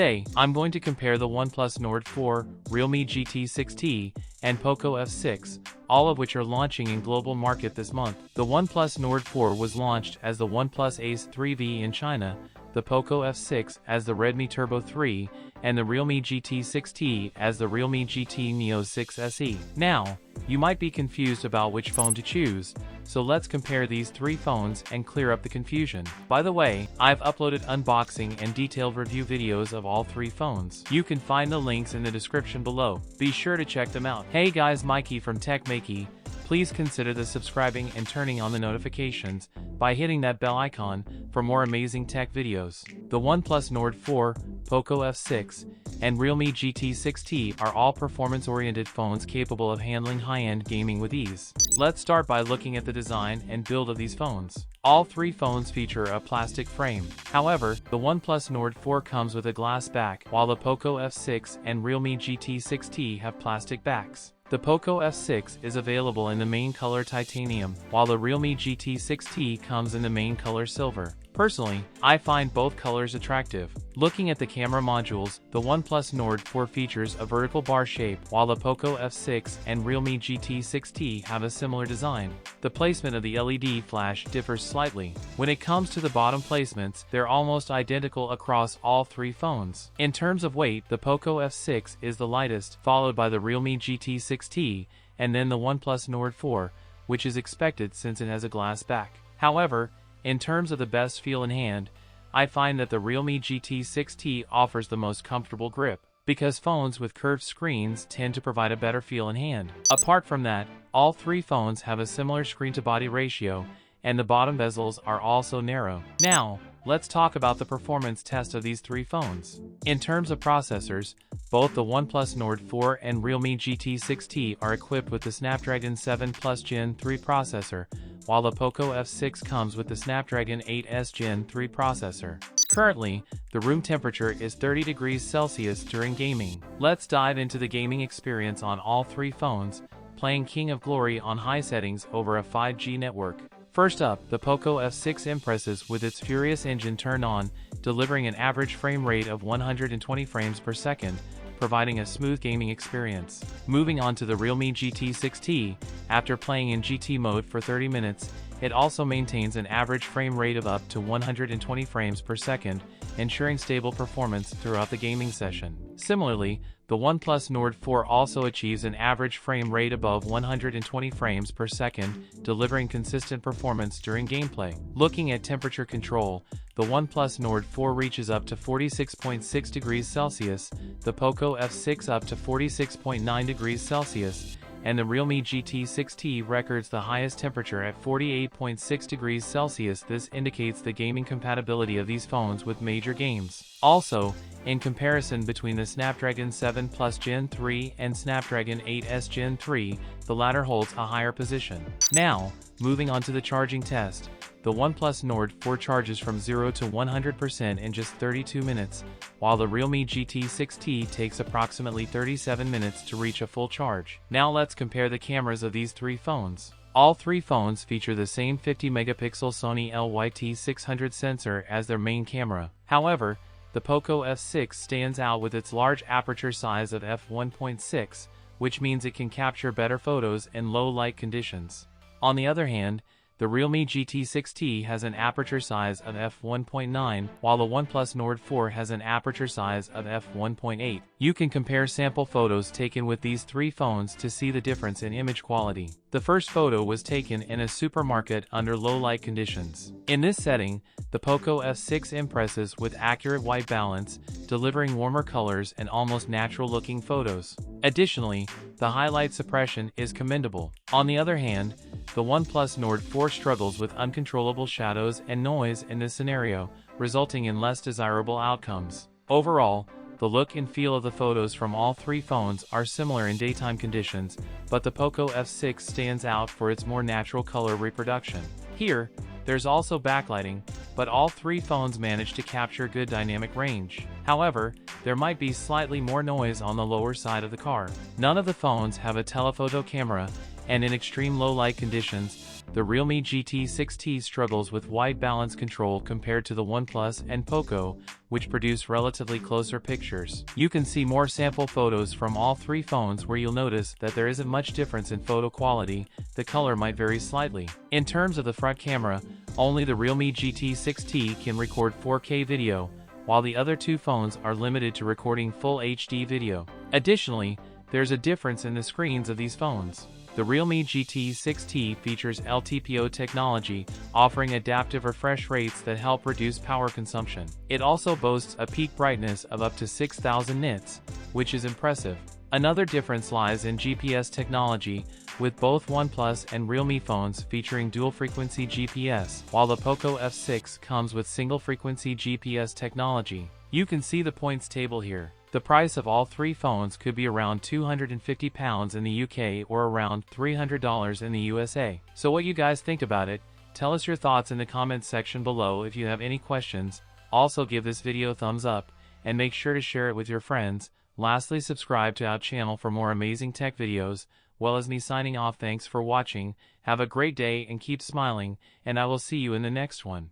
Today, I'm going to compare the OnePlus Nord 4, Realme GT 6T, and Poco F6, all of which are launching in global market this month. The OnePlus Nord 4 was launched as the OnePlus Ace 3V in China, the Poco F6 as the Redmi Turbo 3, and the Realme GT 6T as the Realme GT Neo 6 SE. Now, you might be confused about which phone to choose, so let's compare these three phones and clear up the confusion. By the way, I've uploaded unboxing and detailed review videos of all three phones. You can find the links in the description below. Be sure to check them out. Hey guys, Mikey from TechMakey. Please consider the subscribing and turning on the notifications by hitting that bell icon for more amazing tech videos. The OnePlus Nord 4, Poco F6, and Realme GT 6T are all performance-oriented phones capable of handling high-end gaming with ease. Let's start by looking at the design and build of these phones. All three phones feature a plastic frame. However, the OnePlus Nord 4 comes with a glass back, while the Poco F6 and Realme GT 6T have plastic backs. The Poco F6 is available in the main color titanium, while the Realme GT 6T comes in the main color silver. Personally, I find both colors attractive. Looking at the camera modules, the OnePlus Nord 4 features a vertical bar shape, while the Poco F6 and Realme GT 6T have a similar design. The placement of the LED flash differs slightly. When it comes to the bottom placements, they're almost identical across all three phones. In terms of weight, the Poco F6 is the lightest, followed by the Realme GT 6T, and then the OnePlus Nord 4, which is expected since it has a glass back. However, in terms of the best feel in hand, I find that the Realme GT 6T offers the most comfortable grip, because phones with curved screens tend to provide a better feel in hand. Apart from that, all three phones have a similar screen-to-body ratio, and the bottom bezels are also narrow. Now, let's talk about the performance test of these three phones. In terms of processors, both the OnePlus Nord 4 and Realme GT 6T are equipped with the Snapdragon 7 Plus Gen 3 processor, while the Poco F6 comes with the Snapdragon 8S Gen 3 processor. Currently, the room temperature is 30 degrees Celsius during gaming. Let's dive into the gaming experience on all three phones, playing King of Glory on high settings over a 5G network. First up, the Poco F6 impresses with its Furious engine turned on, delivering an average frame rate of 120 frames per second, providing a smooth gaming experience. Moving on to the Realme GT 6T, after playing in GT mode for 30 minutes, it also maintains an average frame rate of up to 120 frames per second, ensuring stable performance throughout the gaming session. Similarly, the OnePlus Nord 4 also achieves an average frame rate above 120 frames per second, delivering consistent performance during gameplay. Looking at temperature control, the OnePlus Nord 4 reaches up to 46.6 degrees Celsius, the Poco F6 up to 46.9 degrees Celsius, and the Realme GT 6T records the highest temperature at 48.6 degrees Celsius. This indicates the gaming compatibility of these phones with major games. Also, in comparison between the Snapdragon 7 Plus Gen 3 and Snapdragon 8S Gen 3, the latter holds a higher position. Now, moving on to the charging test. The OnePlus Nord 4 charges from 0 to 100% in just 32 minutes, while the Realme GT 6T takes approximately 37 minutes to reach a full charge. Now let's compare the cameras of these three phones. All three phones feature the same 50-megapixel Sony LYT600 sensor as their main camera. However, the Poco F6 stands out with its large aperture size of f1.6, which means it can capture better photos in low light conditions. On the other hand, the Realme GT 6T has an aperture size of f1.9, while the OnePlus Nord 4 has an aperture size of f1.8. You can compare sample photos taken with these three phones to see the difference in image quality. The first photo was taken in a supermarket under low light conditions. In this setting, the Poco F6 impresses with accurate white balance, delivering warmer colors and almost natural-looking photos. Additionally, the highlight suppression is commendable. On the other hand, the OnePlus Nord 4 struggles with uncontrollable shadows and noise in this scenario, resulting in less desirable outcomes. Overall, the look and feel of the photos from all three phones are similar in daytime conditions, but the Poco F6 stands out for its more natural color reproduction. Here, there's also backlighting, but all three phones manage to capture good dynamic range. However, there might be slightly more noise on the lower side of the car. None of the phones have a telephoto camera, and in extreme low light conditions, the Realme GT6T struggles with white balance control compared to the OnePlus and Poco, which produce relatively closer pictures. You can see more sample photos from all three phones where you'll notice that there isn't much difference in photo quality, the color might vary slightly. In terms of the front camera, only the Realme GT6T can record 4K video, while the other two phones are limited to recording full HD video. Additionally, there's a difference in the screens of these phones. The Realme GT6T features LTPO technology, offering adaptive refresh rates that help reduce power consumption. It also boasts a peak brightness of up to 6,000 nits, which is impressive. Another difference lies in GPS technology, with both OnePlus and Realme phones featuring dual-frequency GPS, while the Poco F6 comes with single-frequency GPS technology. You can see the points table here. The price of all three phones could be around £250 in the UK or around $300 in the USA. So what you guys think about it? Tell us your thoughts in the comments section below. If you have any questions, also give this video a thumbs up, and make sure to share it with your friends. Lastly, subscribe to our channel for more amazing tech videos. Well, as me signing off, thanks for watching, have a great day and keep smiling, and I will see you in the next one.